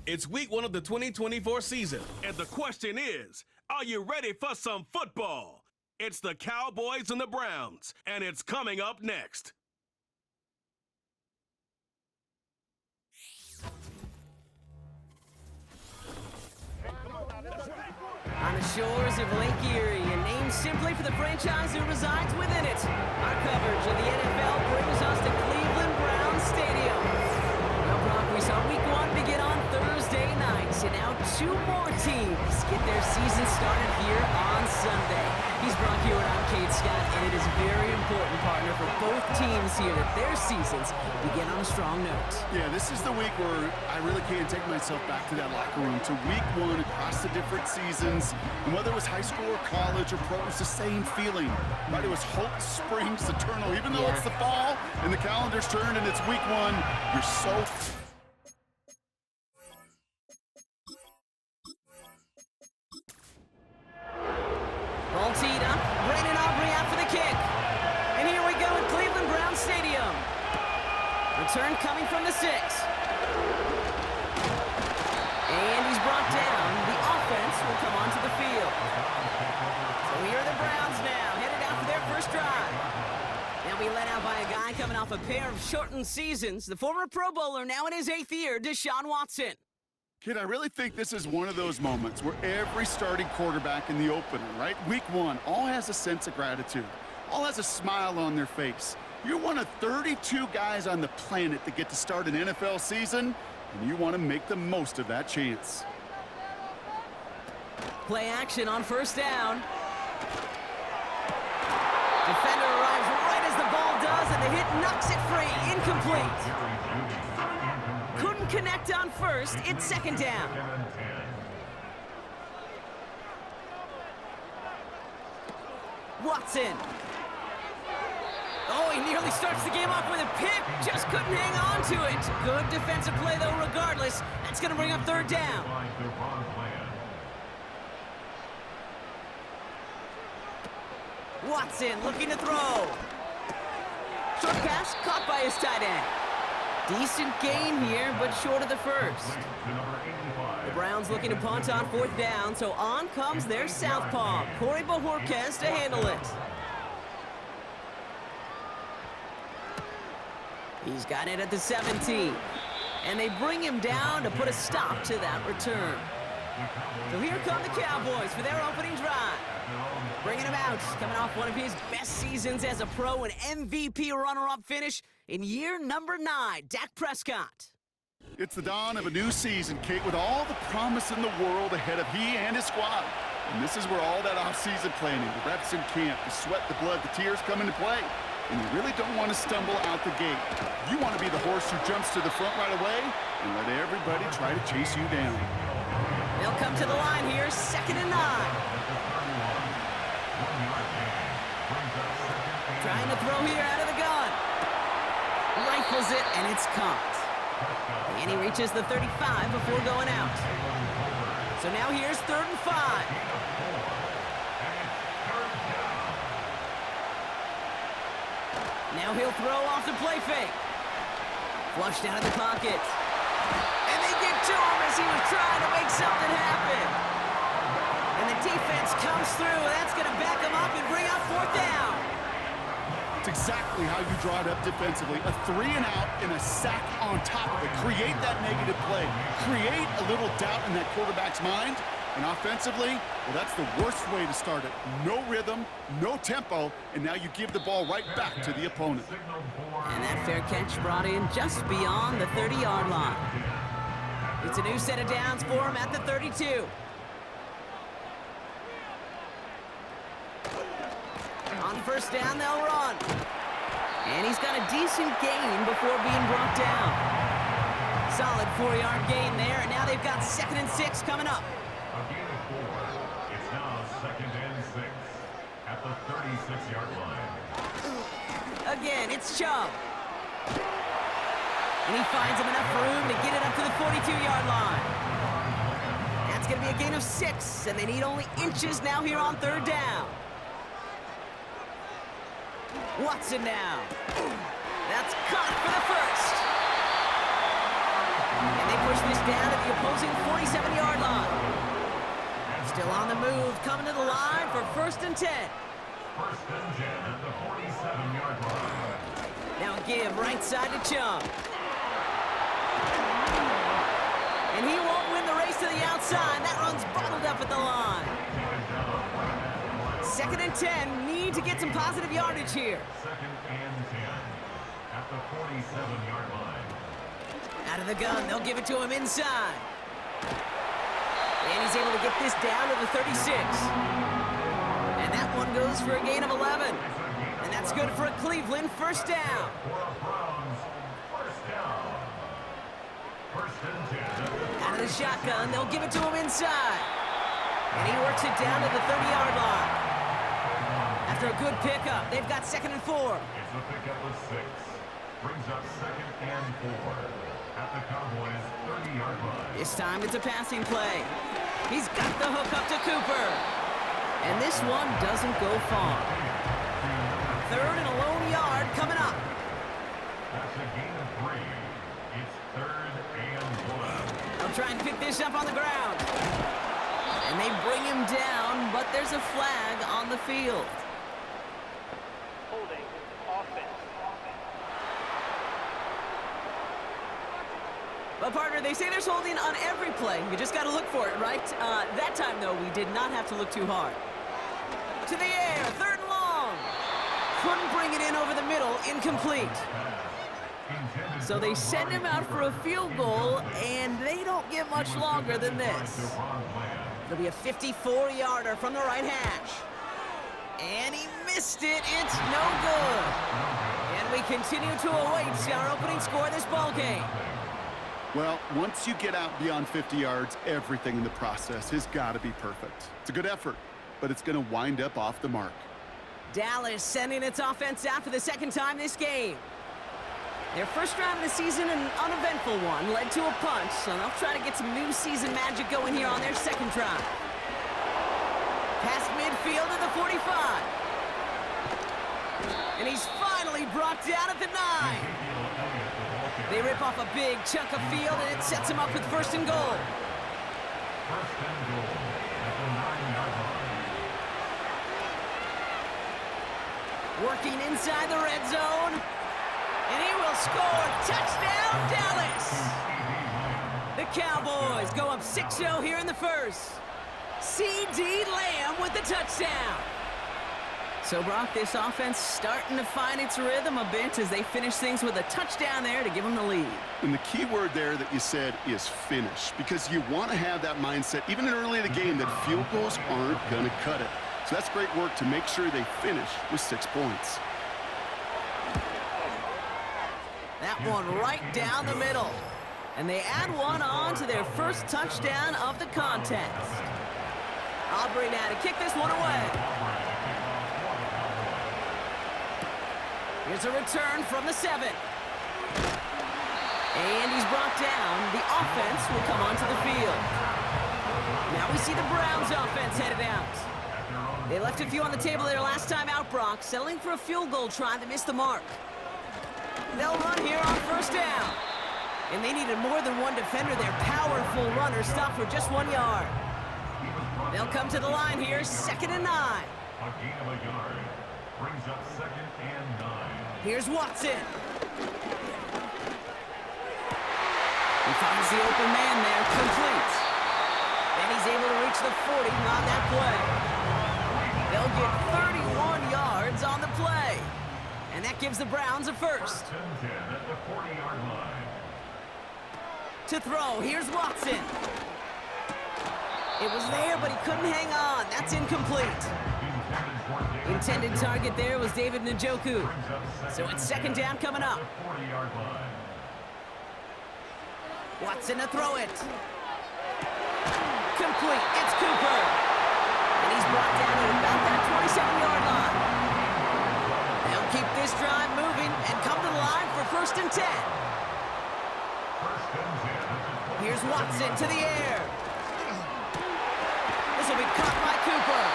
It's week 1 of the 2024 season. And the question is, are you ready for some football? It's the Cowboys and the Browns, and it's coming up next. On the shores of Lake Erie, and named simply for the franchise who resides within it, our coverage of the NFL brings us to Cleveland Browns Stadium. Well, Brock, we saw week 1 begin on Thursday night, and now 2 more teams get their season started here on Sunday. He's Brock Hewitt, I'm Kate Scott, and it is very important, partner, for both teams here that their seasons begin on a strong note. Yeah, this is the week where I really can't take myself back to that locker room, to week 1 across the different seasons. And whether it was high school or college or pro, it was the same feeling. Right? It was hope springs eternal. Even though it's the fall and the calendar's turned and it's week 1, you're so... Ball teed up, Brandon Aubrey out for the kick. And here we go at Cleveland Browns Stadium. Return coming from the 6. And he's brought down. The offense will come onto the field. So here are the Browns now, headed out for their first drive. They'll be led out by a guy coming off a pair of shortened seasons. The former Pro Bowler, now in his 8th year, Deshaun Watson. Kid, I really think this is one of those moments where every starting quarterback in the opener, right? Week 1, all has a sense of gratitude. All has a smile on their face. You're one of 32 guys on the planet that get to start an NFL season, and you want to make the most of that chance. Play action on first down. Defender arrives right as the ball does, and the hit knocks it free. Incomplete. Couldn't connect on first. It's second down. Watson. Oh, he nearly starts the game off with a pick. Just couldn't hang on to it. Good defensive play, though, regardless. That's going to bring up third down. Watson looking to throw. Short pass caught by his tight end. Decent gain here, but short of the first. The Browns looking to punt on fourth down, so on comes their southpaw, Corey Bojorquez, to handle it. He's got it at the 17. And they bring him down to put a stop to that return. So here come the Cowboys for their opening drive. Bringing him out, coming off one of his best seasons as a pro, an MVP runner-up finish in year number 9, Dak Prescott. It's the dawn of a new season, Kate, with all the promise in the world ahead of he and his squad. And this is where all that off-season planning, the reps in camp, the sweat, the blood, the tears come into play. And you really don't want to stumble out the gate. You want to be the horse who jumps to the front right away and let everybody try to chase you down. They'll come to the line here, 2nd and 9. Trying to throw here out of the gun. Rifles it, and it's caught. And he reaches the 35 before going out. So now here's 3rd and 5. Now he'll throw off the play fake. Flushed out of the pocket. And they get to him as he was trying to make something happen. And the defense comes through. That's going to back him up and bring up 4th down. It's exactly how you draw it up defensively. A 3-and-out and a sack on top of it. Create that negative play. Create a little doubt in that quarterback's mind. And offensively, well, that's the worst way to start it. No rhythm, no tempo, and now you give the ball right back to the opponent. And that fair catch brought in just beyond the 30-yard line. It's a new set of downs for him at the 32. On first down, they'll run. And he's got a decent gain before being brought down. Solid 4-yard gain there, and now they've got 2nd and 6 coming up. A gain of 4. It's now 2nd and 6 at the 36-yard line. Again, it's Chubb. And he finds him enough room to get it up to the 42-yard line. That's going to be a gain of 6, and they need only inches now here on 3rd down. Watson now. That's caught for the first. And they push this down to the opposing 47-yard line. Still on the move, coming to the line for 1st and 10. 1st and 10 at the 47-yard line. Now a give right side to Chung. And he won't win the race to the outside. That run's bottled up at the line. 2nd and 10. Need to get some positive yardage here. 2nd and 10 at the 47-yard line. Out of the gun, they'll give it to him inside. And he's able to get this down to the 36. And that one goes for a gain of 11. And that's good for a Cleveland 1st down. For a Browns 1st down. 1st and 10. Out of the shotgun, they'll give it to him inside. And he works it down to the 30-yard line. After a good pickup, they've got 2nd and 4. It's a pickup of 6. Brings up 2nd and 4 at the Cowboys 30-yard line. This time it's a passing play. He's got the hook up to Cooper. And this one doesn't go far. 3rd and a lone yard coming up. That's a gain of 3. It's 3rd and 1. They'll try and pick this up on the ground. And they bring him down, but there's a flag on the field. Holding offense. But partner, they say there's holding on every play. You just got to look for it, right? That time, though, we did not have to look too hard. To the air, 3rd and long. Couldn't bring it in over the middle, incomplete. So they send him out for a field goal, and they don't get much longer than this. It'll be a 54-yarder from the right hash. And he missed it. It's no good. And we continue to await our opening score of this ball game. Well, once you get out beyond 50 yards, everything in the process has got to be perfect. It's a good effort, but it's going to wind up off the mark. Dallas sending its offense out for the 2nd time this game. Their first drive of the season, an uneventful one, led to a punch, so they'll try to get some new season magic going here on their 2nd drive. Past midfield at the 45. And he's finally brought down at the 9. They rip off a big chunk of field, and it sets him up with 1st and goal. 1st and goal at the 9-yard line. Working inside the red zone. And he will score. Touchdown, Dallas! The Cowboys go up 6-0 here in the 1st. C.D. Lamb with the touchdown. So, Brock, this offense starting to find its rhythm a bit as they finish things with a touchdown there to give them the lead. And the key word there that you said is finish, because you want to have that mindset, even early in the game, that field goals aren't going to cut it. So that's great work to make sure they finish with 6 points. That one right down the middle. And they add one on to their 1st touchdown of the contest. Aubrey now to kick this one away. Here's a return from the 7. And he's brought down. The offense will come onto the field. Now we see the Browns offense headed out. They left a few on the table their last time out, Brock, settling for a field goal try that missed the mark. They'll run here on 1st down. And they needed more than one defender. Their powerful runner stopped for just 1 yard. They'll come to the line here, 2nd and 9. A gain of a yard. Brings up 2nd and 9. Here's Watson. He finds the open man there, complete. And he's able to reach the 40 on that play. They'll get 31 yards on the play. And that gives the Browns a 1st. 1st and 10 at the 40-yard line. To throw, here's Watson. It was there, but he couldn't hang on. That's incomplete. Intended target there was David Njoku. So it's 2nd down coming up. 40-yard line. Watson to throw it. Complete. It's Cooper. And he's brought down at about that 27-yard line. They'll keep this drive moving and come to the line for 1st and 10. 1st and 10. Here's Watson to the air. This will be caught by Cooper.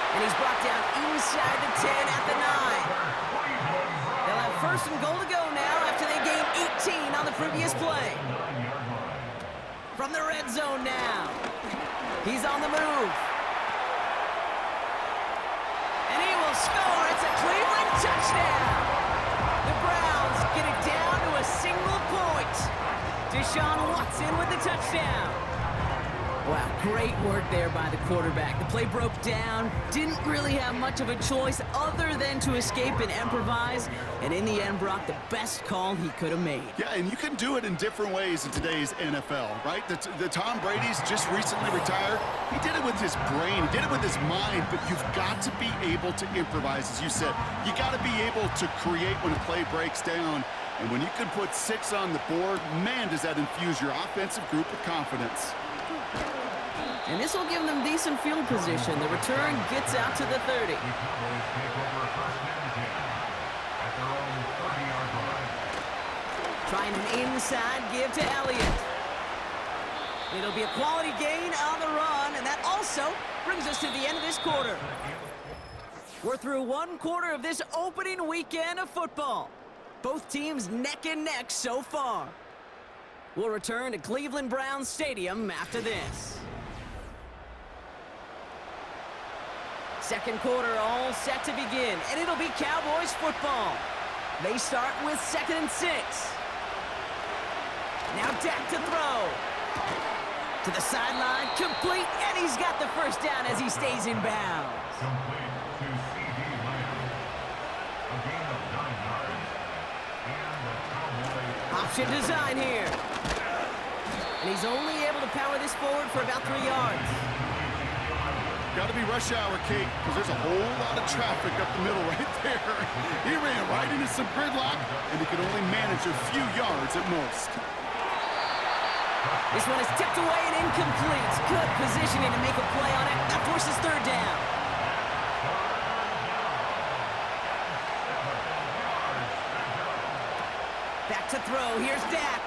And he's brought down inside the 10 at the 9. They'll have 1st and goal to go now after they gained 18 on the previous play. 9-yard line. from the red zone now. He's on the move. And he will score. It's a Cleveland touchdown. The Browns get it down to a single point. Deshaun Watson with the touchdown. Wow, great work there by the quarterback. The play broke down, didn't really have much of a choice other than to escape and improvise, and in the end, Brock, the best call he could have made. Yeah, and you can do it in different ways in today's NFL, right? The Tom Brady's just recently retired. He did it with his brain, he did it with his mind, but you've got to be able to improvise, as you said. You got to be able to create when a play breaks down, and when you can put 6 on the board, man, does that infuse your offensive group with confidence. And this will give them decent field position. The return gets out to the 30. Trying an inside give to Elliott. It'll be a quality gain on the run, and that also brings us to the end of this quarter. We're through one quarter of this opening weekend of football. Both teams neck and neck so far. We'll return to Cleveland Browns Stadium after this. Second quarter all set to begin, and it'll be Cowboys football. They start with 2nd and 6. Now Dak to throw. To the sideline, complete, and he's got the first down as he stays in bounds. Complete to C.D. Lamb. A gain of 9 yards. And the Cowboys... Option design here. And he's only able to power this forward for about 3 yards. Got to be rush hour, Kate, because there's a whole lot of traffic up the middle right there. He ran right into some gridlock, and he could only manage a few yards at most. This one is tipped away and incomplete. Good positioning to make a play on it. That forces 3rd down. Back to throw. Here's Dak.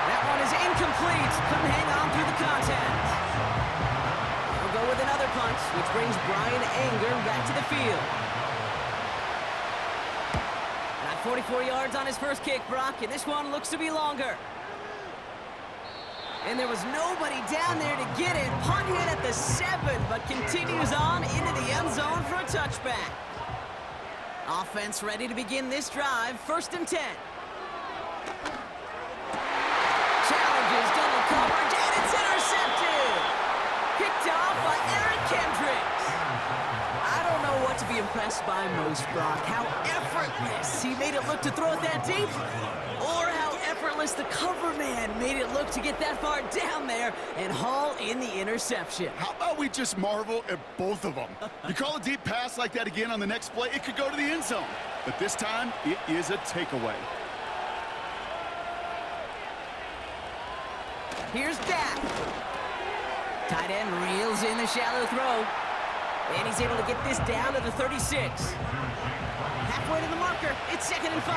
That one is incomplete. Couldn't hang on through the contact. We'll go with another punch, which brings Brian Anger back to the field. Got 44 yards on his first kick, Brock, and this one looks to be longer. And there was nobody down there to get it. Punt hit at the 7, but continues on into the end zone for a touchback. Offense ready to begin this drive. 1st and 10. Challenges double coverage, and it's intercepted. Picked off by Eric Kendricks. I don't know what to be impressed by most, Brock. How effortless he made it look to throw it that deep, or how effortless the cover man made it look to get that far down there and haul in the interception. How about we just marvel at both of them? You call a deep pass like that again on the next play, it could go to the end zone. But this time, it is a takeaway. Here's Dak. Tight end reels in the shallow throw. And he's able to get this down to the 36. Halfway to the marker. It's 2nd and 5.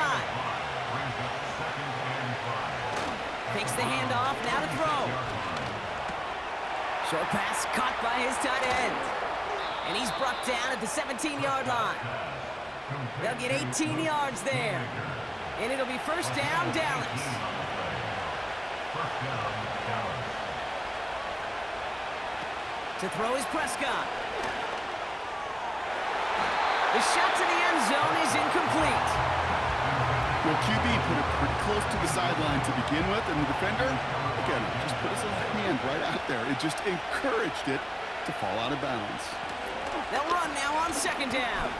Takes the handoff. Now to throw. Short pass caught by his tight end. And he's brought down at the 17-yard line. They'll get 18 yards there. And it'll be 1st down, Dallas. To throw is Prescott. The shot to the end zone is incomplete. Well, QB put it pretty close to the sideline to begin with, and the defender, again, just put his little hand right out there. It just encouraged it to fall out of bounds. They'll run now on 2nd down.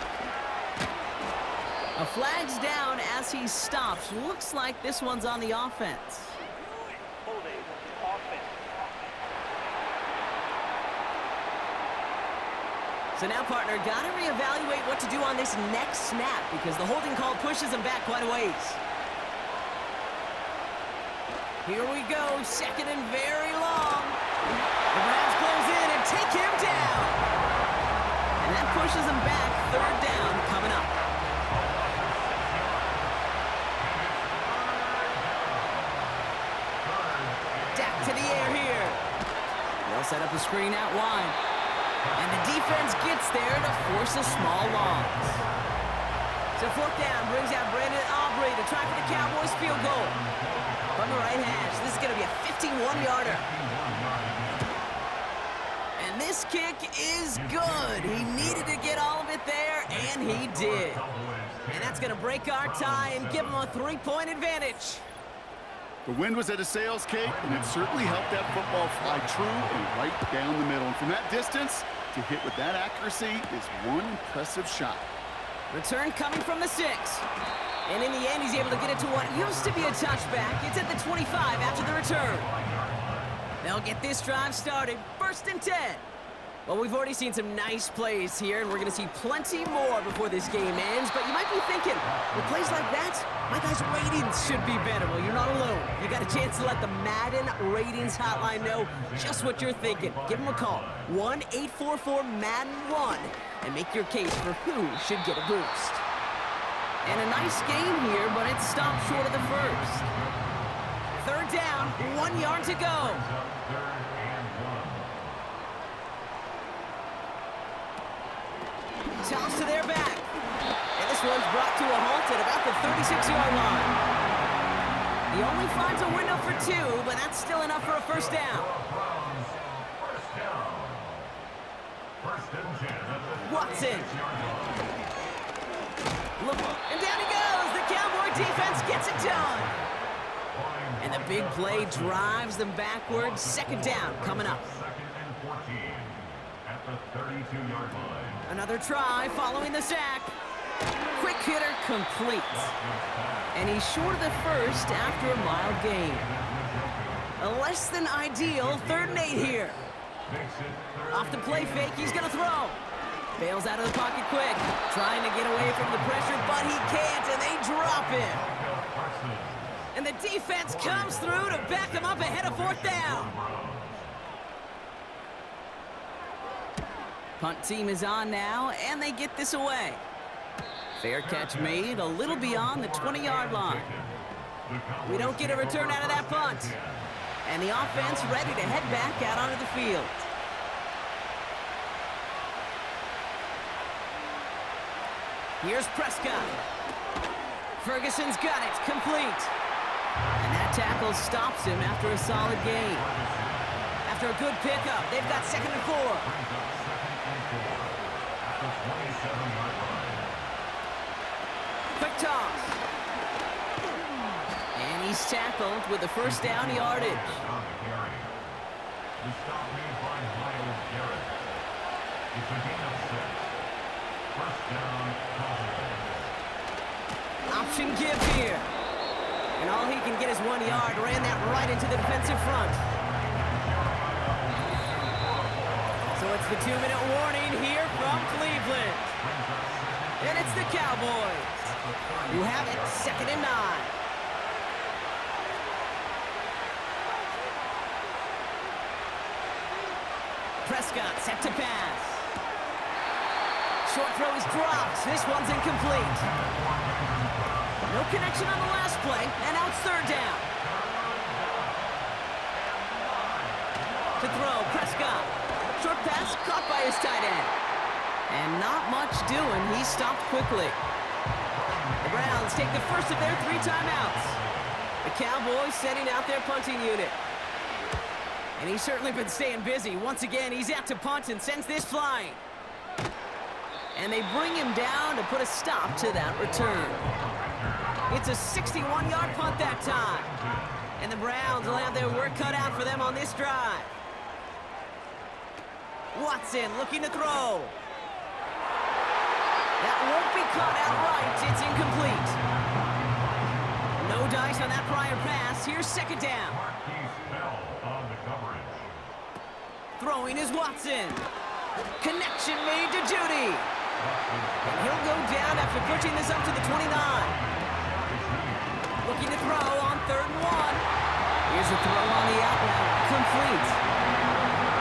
A flag's down as he stops. Looks like this one's on the offense. So now, partner, got to reevaluate what to do on this next snap because the holding call pushes him back quite a ways. Here we go, 2nd and very long. The Browns close in and take him down. And that pushes him back. 3rd down coming up. Dak to the air here. They'll set up a screen out wide. And the defense gets there to force a small loss. So fourth down brings out Brandon Aubrey to try for the Cowboys field goal. From the right hash, this is going to be a 51-yarder. And this kick is good. He needed to get all of it there, and he did. And that's going to break our tie and give him a 3-point advantage. The wind was at his sails, Kate, and it certainly helped that football fly true and right down the middle. And from that distance, to hit with that accuracy is one impressive shot. Return coming from the 6. And in the end, he's able to get it to what used to be a touchback. It's at the 25 after the return. They'll get this drive started. 1st and 10. Well, we've already seen some nice plays here, and we're going to see plenty more before this game ends. But you might be thinking, with plays like that, my guys' ratings should be better. Well, you're not alone. You got a chance to let the Madden ratings hotline know just what you're thinking. Give them a call, 1-844-MADDEN-1, and make your case for who should get a boost. And a nice game here, but it stopped short of the first. 3rd down, 1 yard to go. Toss to their back. And this one's brought to a halt at about the 36-yard line. He only finds a window for 2, but that's still enough for a 1st down. Watson. Look, and down he goes. The Cowboy defense gets it done. And the big play drives them backwards. 2nd down coming up. 2nd and 14 at the 32-yard line. Another try following the sack. Quick hitter complete. And he's short of the first after a mild gain. A less than ideal 3rd and 8 here. Off the play fake, he's going to throw. Bails out of the pocket quick. Trying to get away from the pressure, but he can't, and they drop him. And the defense comes through to back him up ahead of 4th down. Punt team is on now, and they get this away. Fair catch made a little beyond the 20-yard line. We don't get a return out of that punt. And the offense ready to head back out onto the field. Here's Prescott. Ferguson's got it, complete. And that tackle stops him after a solid gain. After a good pickup, they've got 2nd and 4. Quick toss. And he's tackled with the 1st down yardage. Option give here. And all he can get is 1 yard. Ran that right into the defensive front. So it's the 2-minute warning here from Cleveland. And it's the Cowboys who have it 2nd and 9. Prescott set to pass. Short throw is dropped. This one's incomplete. No connection on the last play, and now it's 3rd down. To throw, Prescott. Short pass caught by his tight end. And not much doing. He stopped quickly. The Browns take the first of their 3 timeouts. The Cowboys sending out their punting unit. And he's certainly been staying busy. Once again, he's out to punt and sends this flying. And they bring him down to put a stop to that return. It's a 61-yard punt that time. And the Browns will have their work cut out for them on this drive. Watson looking to throw. That won't be caught outright. It's incomplete. No dice on that prior pass. Here's 2nd down. Throwing is Watson. Connection made to Judy. And he'll go down after pushing this up to the 29. Looking to throw on 3rd and 1. Here's a throw on the out route. Complete.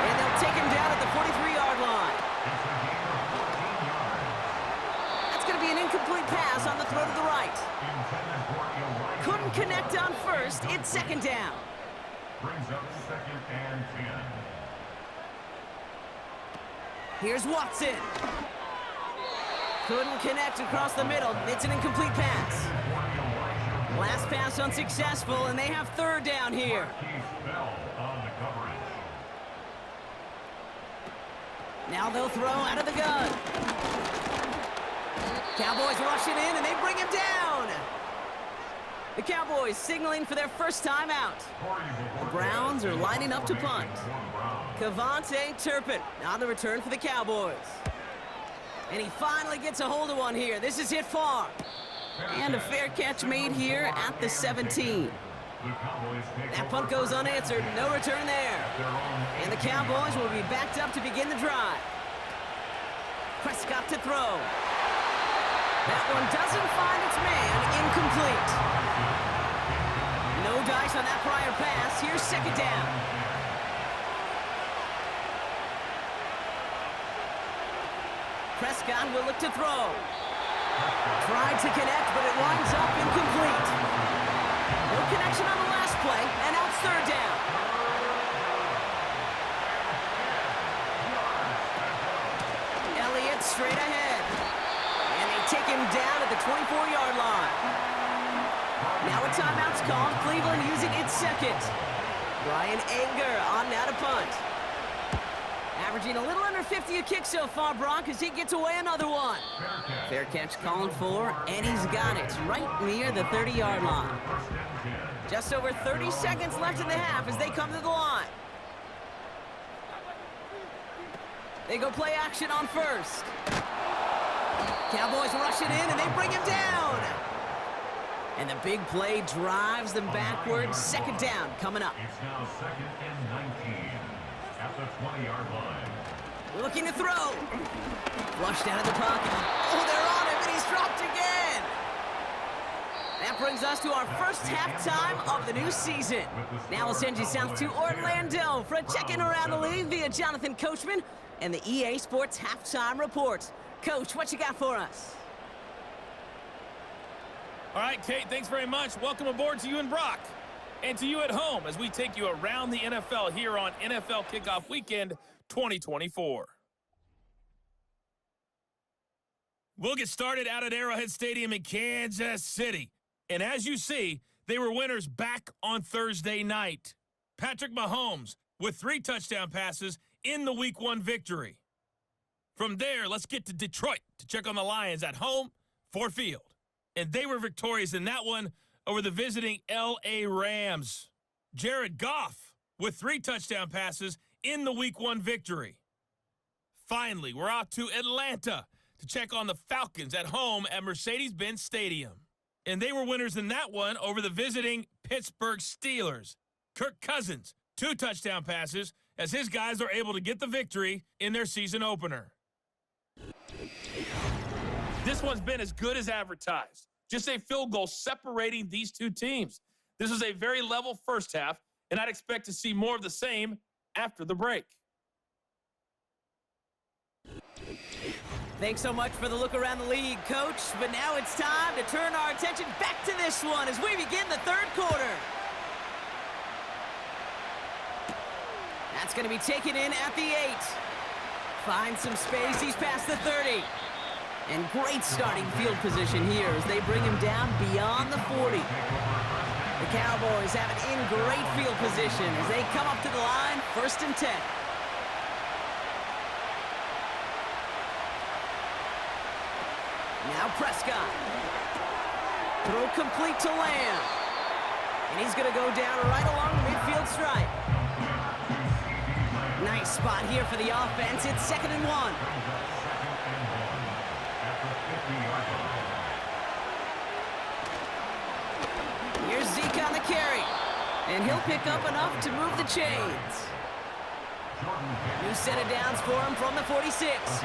And they'll take him down at the 43-yard line. That's going to be an incomplete pass on the throw to the right. Couldn't connect on first. It's 2nd down. Brings up 2nd and 10. Here's Watson. Couldn't connect across the middle. It's an incomplete pass. Last pass unsuccessful, and they have third down here. Now they'll throw out of the gun. Cowboys rush it in, and they bring him down. The Cowboys signaling for their first time out. The Browns are lining up to punt. Cavante Turpin on the return for the Cowboys. And he finally gets a hold of one here. This is hit far. And a fair catch made here at the 17. That punt goes unanswered. No return there. And the Cowboys will be backed up to begin the drive. Prescott to throw. That one doesn't find its man. Incomplete. No dice on that prior pass. Here's second down. Prescott will look to throw. Tried to connect, but it winds up incomplete. No connection on the last play, and now it's third down. Elliott straight ahead. And they take him down at the 24-yard line. Now a timeout's called. Cleveland using its second. Brian Anger on now to punt. Averaging a little under 50 a kick so far, Brock, as he gets away another one. Fair catch called for, and he's got it right near the 30-yard line. Just over 30 seconds left in the half as they come to the line. They go play action on first. Cowboys rush it in, and they bring him down. And the big play drives them backwards. Second down coming up. It's now second and 19 at the 20-yard line. Looking to throw. Flushed out of the pocket. Oh, they're on him, and he's dropped again. That brings us to our first halftime of the new season. Now we'll send you south to Orlando for a check-in around the league via Jonathan Coachman and the EA Sports Halftime Report. Coach, what you got for us? All right, Kate, thanks very much. Welcome aboard to you and Brock. And to you at home as we take you around the NFL here on NFL Kickoff Weekend 2024. We'll get started out at Arrowhead Stadium in Kansas City. And as you see, they were winners back on Thursday night. Patrick Mahomes with 3 touchdown passes in the Week 1 victory. From there, let's get to Detroit to check on the Lions at home, Ford Field. And they were victorious in that one over the visiting L.A. Rams. Jared Goff with 3 touchdown passes in the Week 1 victory. Finally, we're out to Atlanta to check on the Falcons at home at Mercedes-Benz Stadium. And they were winners in that one over the visiting Pittsburgh Steelers. Kirk Cousins, 2 touchdown passes as his guys are able to get the victory in their season opener. This one's been as good as advertised. Just a field goal separating these two teams. This is a very level first half, and I'd expect to see more of the same after the break. Thanks so much for the look around the league, Coach. But now it's time to turn our attention back to this one as we begin the third quarter. That's going to be taken in at the 8. Finds some space. He's past the 30. And great starting field position here as they bring him down beyond the 40. The Cowboys have it in great field position as they come up to the line, 1st and 10. Now Prescott. Throw complete to Lamb. And he's going to go down right along the midfield stripe. Nice spot here for the offense. It's 2nd and 1. Here's Zeke on the carry. And he'll pick up enough to move the chains. New set of downs for him from the 46.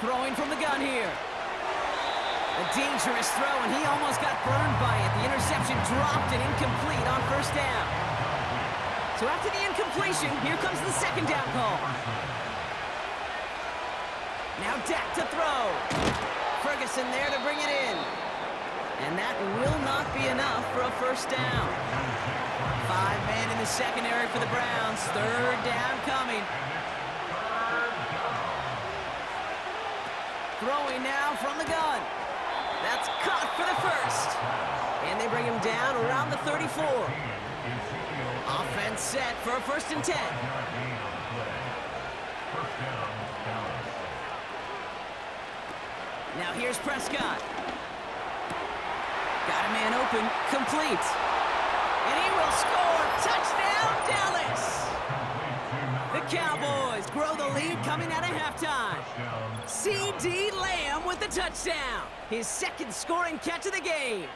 Throwing from the gun here. A dangerous throw, and he almost got burned by it. The interception dropped and incomplete on 1st down. So after the incompletion, here comes the 2nd down call. Now Dak to throw. Ferguson there to bring it in. And that will not be enough for a 1st down. 5 men in the secondary for the Browns. 3rd down coming. Throwing now from the gun. That's caught for the first. And they bring him down around the 34. Offense set for a 1st and 10. Now here's Prescott. Got a man open, complete. And he will score. Touchdown, Dallas! The Cowboys grow the lead coming out of halftime. C.D. Lamb with the touchdown. His 2nd scoring catch of the game.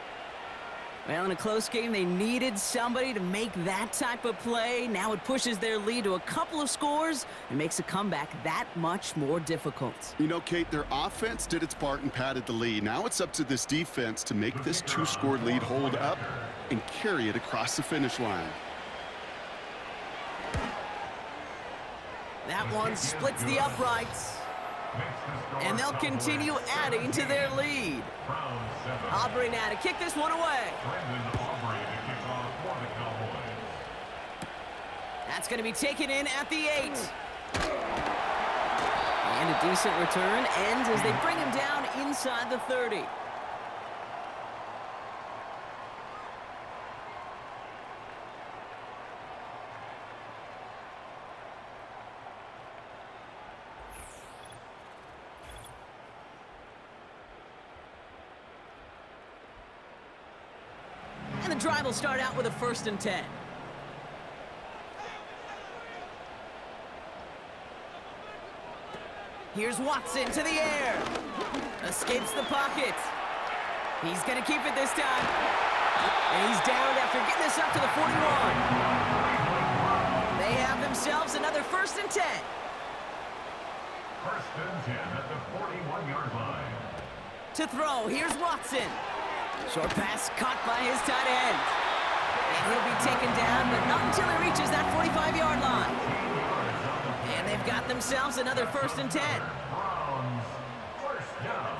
Well, in a close game, they needed somebody to make that type of play. Now it pushes their lead to a couple of scores and makes a comeback that much more difficult. You know, Kate, their offense did its part and padded the lead. Now it's up to this defense to make this 2-score lead hold up and carry it across the finish line. That one splits the uprights. And they'll continue adding to their lead. Aubrey now to kick this one away. That's going to be taken in at the 8. And a decent return ends as they bring him down inside the 30. And the drive will start out with a 1st and 10. Here's Watson to the air. Escapes the pocket. He's going to keep it this time. And he's down after getting this up to the 41. They have themselves another 1st and 10. 1st and 10 at the 41-yard line. To throw, here's Watson. Short pass caught by his tight end. And he'll be taken down, but not until he reaches that 45-yard line. And they've got themselves another 1st and 10. Browns, 1st down.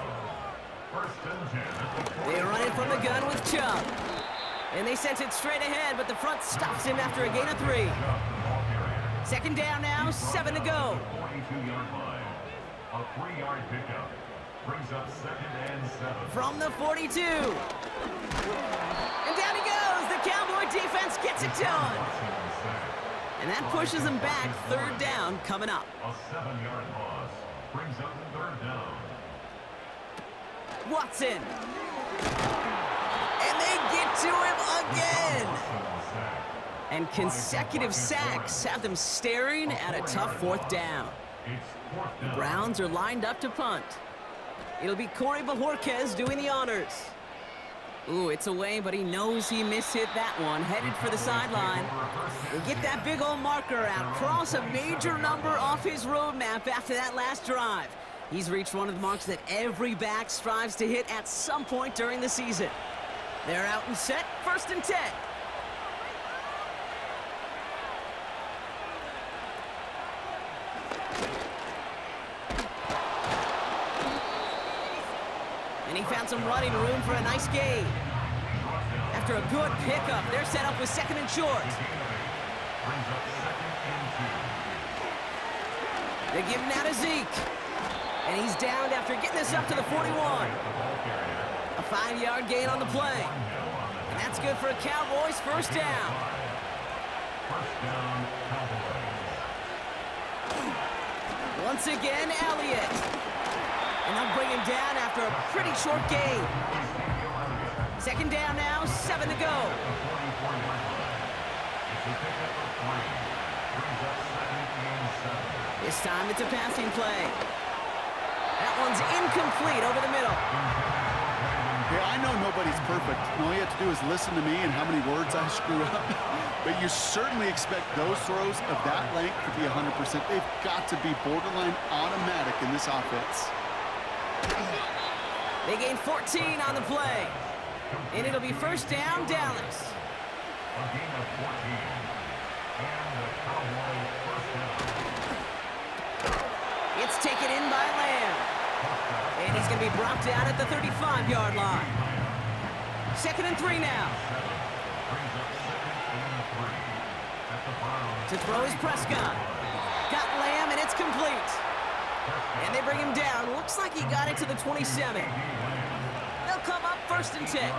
1st and 10 at the 40. They run it from the gun with Chubb. And they sent it straight ahead, but the front stops him after a gain of 3. 2nd down now, 7 to go. 42-yard line. A 3-yard pickup. Brings up 2nd and 7. From the 42. And down he goes. The Cowboy defense gets it done. And that pushes them back. 3rd down coming up. A 7-yard loss. Brings up 3rd down. Watson. And they get to him again. And consecutive sacks have them staring at a tough 4th down. It's 4th The down. Browns are lined up to punt. It'll be Corey Bajorquez doing the honors. Ooh, it's away, but he knows he mishit that one. Headed for the sideline. They get that big old marker out. Cross a major number off his roadmap after that last drive. He's reached one of the marks that every back strives to hit at some point during the season. They're out and set, 1st and 10. And he found some running room for a nice gain. After a good pickup, they're set up with 2nd and short. Brings up 2nd and 2. They give him now to Zeke. And he's downed after getting this up to the 41. A 5-yard gain on the play. And that's good for a Cowboys 1st down. 1st down, Cowboys. Once again, Elliott. And they'll bring him down after a pretty short gain. 2nd down now, 7 to go. This time it's a passing play. That one's incomplete over the middle. Hey, I know nobody's perfect. All you have to do is listen to me and how many words I screw up. But you certainly expect those throws of that length to be 100%. They've got to be borderline automatic in this offense. They gain 14 on the play. And it'll be 1st down, Dallas. A gain of 14. And the Cowboys 1st down. It's taken in by Lamb. And he's going to be brought down at the 35-yard line. 2nd and 3 now. Brings up 2nd and 3. At the Browns. To throw is Prescott. Got Lamb, and it's complete. And they bring him down. Looks like he got it to the 27. They'll come up 1st and 10.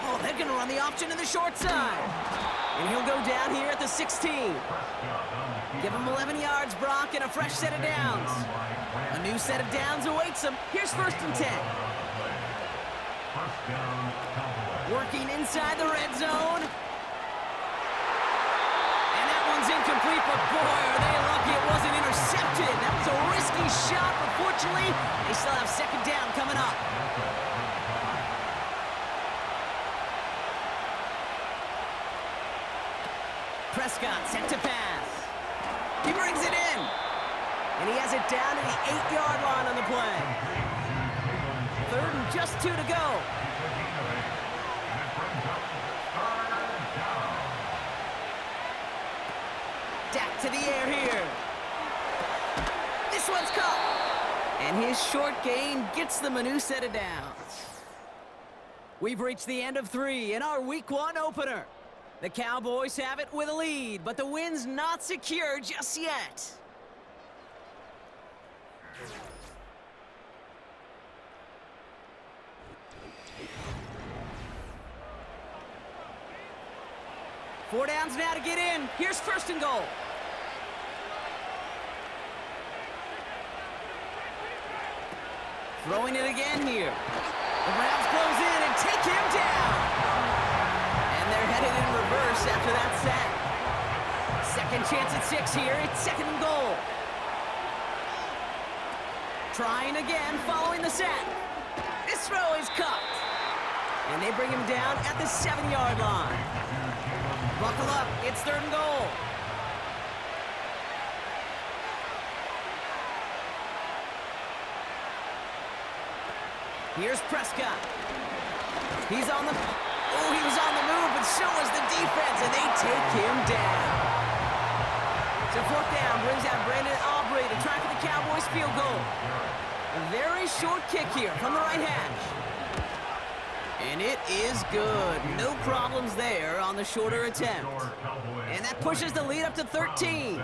Oh, they're going to run the option to the short side. And he'll go down here at the 16. Give him 11 yards, Brock, and a fresh set of downs. A new set of downs awaits him. Here's 1st and 10. Working inside the red zone. And that one's incomplete, but boy, are they lucky it wasn't intercepted. That was a risky shot, but fortunately, they still have 2nd down coming up. Prescott set to pass. He brings it in. And he has it down to the 8-yard line on the play. 3rd and just 2 to go. Dak to the air here. This one's caught. And his short gain gets them a new set of downs. We've reached the end of 3 in our Week 1 opener. The Cowboys have it with a lead, but the win's not secure just yet. Four downs now to get in. Here's 1st and goal. Throwing it again here. The Browns close in and take him down. And they're headed in reverse after that sack. 2nd chance at 6 here. It's 2nd and goal. Trying again following the sack. This throw is caught. And they bring him down at the 7-yard line. Buckle up, it's 3rd and goal. Here's Prescott. He was on the move, but so was the defense, and they take him down. So 4th down brings out Brandon Aubrey to try for the Cowboys field goal. A very short kick here from the right hash. And it is good. No problems there on the shorter attempt. And that pushes the lead up to 13.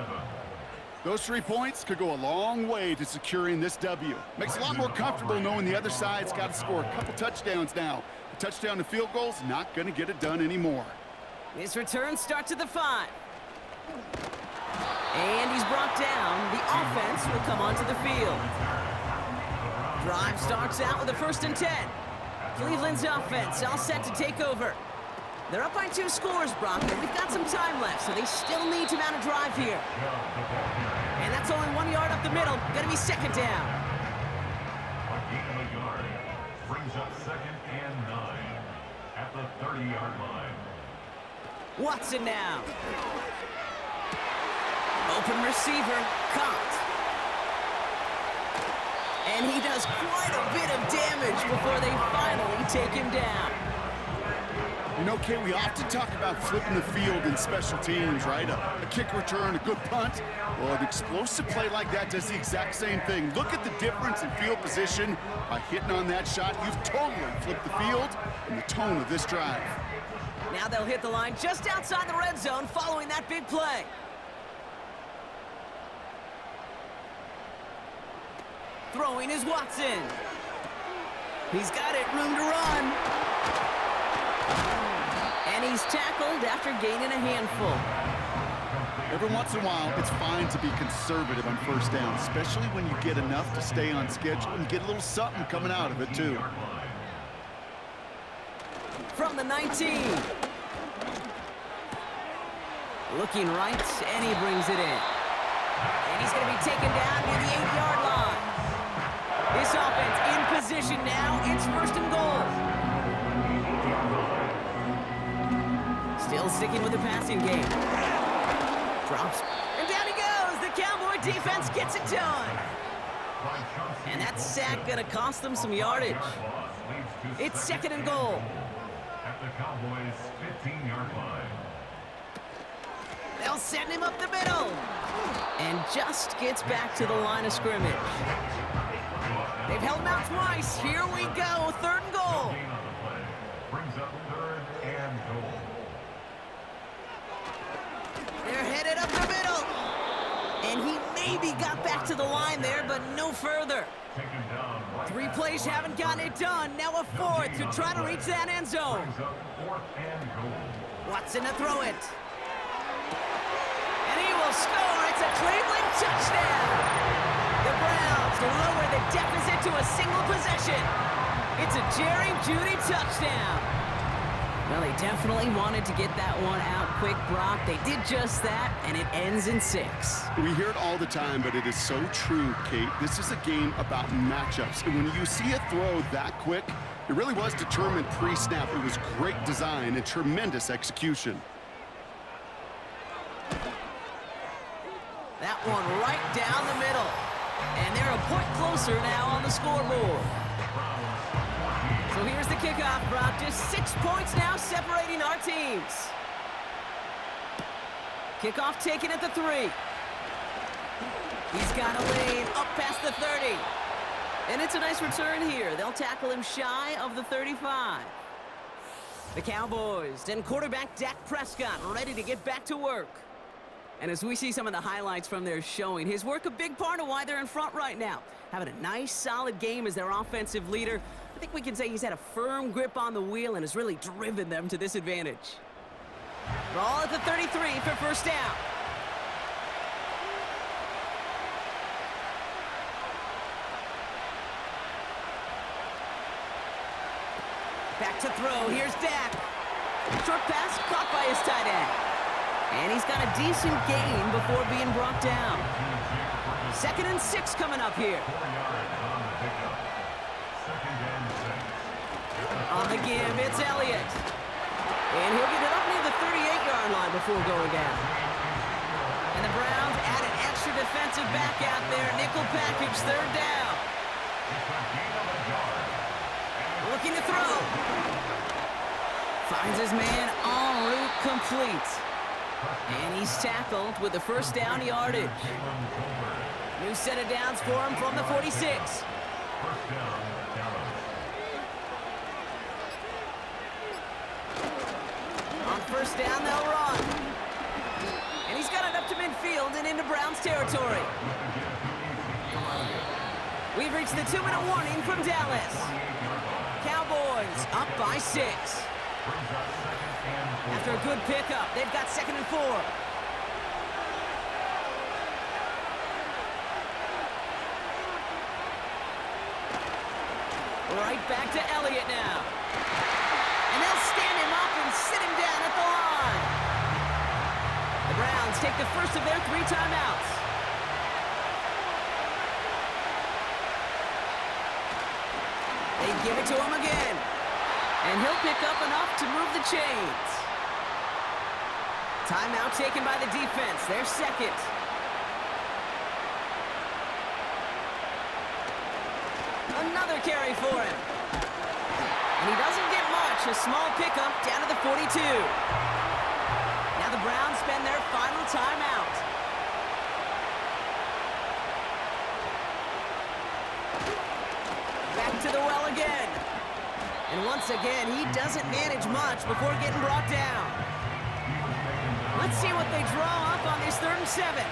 Those 3 points could go a long way to securing this W. Makes it a lot more comfortable knowing the other side's got to score a couple touchdowns now. A touchdown to field goal's not going to get it done anymore. This return starts at the 5. And he's brought down. The offense will come onto the field. Drive starts out with a 1st and 10. Cleveland's offense all set to take over. They're up by 2 scores, Brock, but we've got some time left, so they still need to mount a drive here. And that's only 1 yard up the middle. Gonna be 2nd down. A gain of a yard brings up 2nd and 9 at the 30-yard line. Watson now. Open receiver, caught. And he does quite a bit of damage before they finally take him down. You know, Kate, we often talk about flipping the field in special teams, right? A kick return, a good punt. Well, an explosive play like that does the exact same thing. Look at the difference in field position. By hitting on that shot, you've totally flipped the field and the tone of this drive. Now they'll hit the line just outside the red zone following that big play. Throwing is Watson. He's got it, room to run. And he's tackled after gaining a handful. Every once in a while, it's fine to be conservative on 1st down, especially when you get enough to stay on schedule and get a little something coming out of it, too. From the 19. Looking right, and he brings it in. And he's going to be taken down near the 8-yard line. This offense in position now. It's 1st and goal. Still sticking with the passing game. Drops. And down he goes. The Cowboy defense gets it done. And that sack going to cost them some yardage. It's 2nd and goal. At the Cowboys' 15-yard line. They'll send him up the middle. And just gets back to the line of scrimmage. They've held him out twice. Here we go. 3rd and goal. Brings up 3rd and goal. They're headed up the middle. maybe got back to the line there, but no further. Taken down right 3 at plays the haven't gotten it done. Now a 4th to try to reach that end zone. brings up 4th and goal. Watson to throw it. And he will score. It's a Cleveland touchdown. The Browns lower the deficit to a single possession. It's a Jerry Jeudy touchdown. Well, they definitely wanted to get that one out quick, Brock. They did just that, and it ends in 6. We hear it all the time, but it is so true, Kate. This is a game about matchups. And when you see a throw that quick, it really was determined pre-snap. It was great design and tremendous execution. That one right down the middle. And they're a point closer now on the scoreboard. So here's the kickoff, Brock. Just 6 points now separating our teams. Kickoff taken at the 3. He's got a lane up past the 30. And it's a nice return here. They'll tackle him shy of the 35. The Cowboys and quarterback Dak Prescott ready to get back to work. And as we see some of the highlights from their showing, his work a big part of why they're in front right now. Having a nice, solid game as their offensive leader. I think we can say he's had a firm grip on the wheel and has really driven them to this advantage. Ball at the 33 for first down. Back to throw. Here's Dak. Short pass caught by his tight end. And he's got a decent gain before being brought down. 2nd and 6 coming up here. 4 yards on the pickup. 2nd and 6. On the give, it's Elliott. And he'll get it up near the 38-yard line before going down. And the Browns add an extra defensive back out there. Nickel package, 3rd down. Looking to throw. Finds his man en route complete. And he's tackled with the first down yardage. New set of downs for him from the 46. First down, Dallas. On first down, they'll run. And he's got it up to midfield and into Browns territory. We've reached the 2-minute warning from Dallas. Cowboys up by 6. After a good pickup, they've got 2nd and 4. Right back to Elliott now. And they'll stand him up and sit him down at the line. The Browns take the first of their 3 timeouts. They give it to him again. And he'll pick up enough to move the chains. Timeout taken by the defense. Their 2nd. Another carry for him. And he doesn't get much. A small pickup down to the 42. Now the Browns spend their final timeout. Back to the well again. And once again, he doesn't manage much before getting brought down. Let's see what they draw up on this 3rd and 7.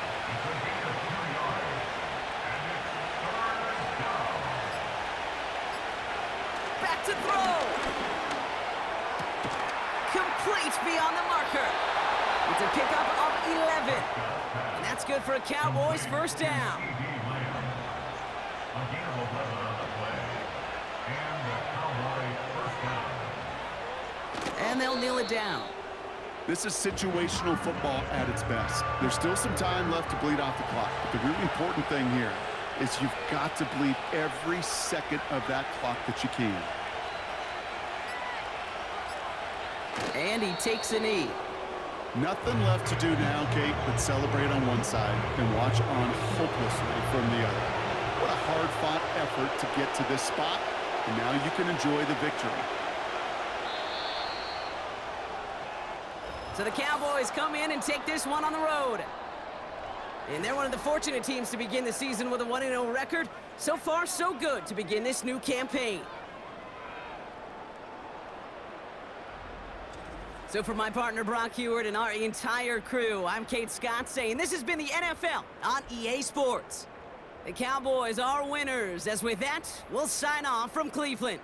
Back to throw. Complete beyond the marker. It's a pickup of 11. And that's good for a Cowboys first down. And they'll kneel it down. This is situational football at its best. There's still some time left to bleed off the clock. But the really important thing here is you've got to bleed every second of that clock that you can. And he takes a knee. Nothing left to do now, Kate, but celebrate on one side and watch on hopelessly from the other. What a hard-fought effort to get to this spot, and now you can enjoy the victory. So the Cowboys come in and take this one on the road. And they're one of the fortunate teams to begin the season with a 1-0 record. So far, so good to begin this new campaign. So for my partner Brock Heward and our entire crew, I'm Kate Scott saying this has been the NFL on EA Sports. The Cowboys are winners, as with that, we'll sign off from Cleveland.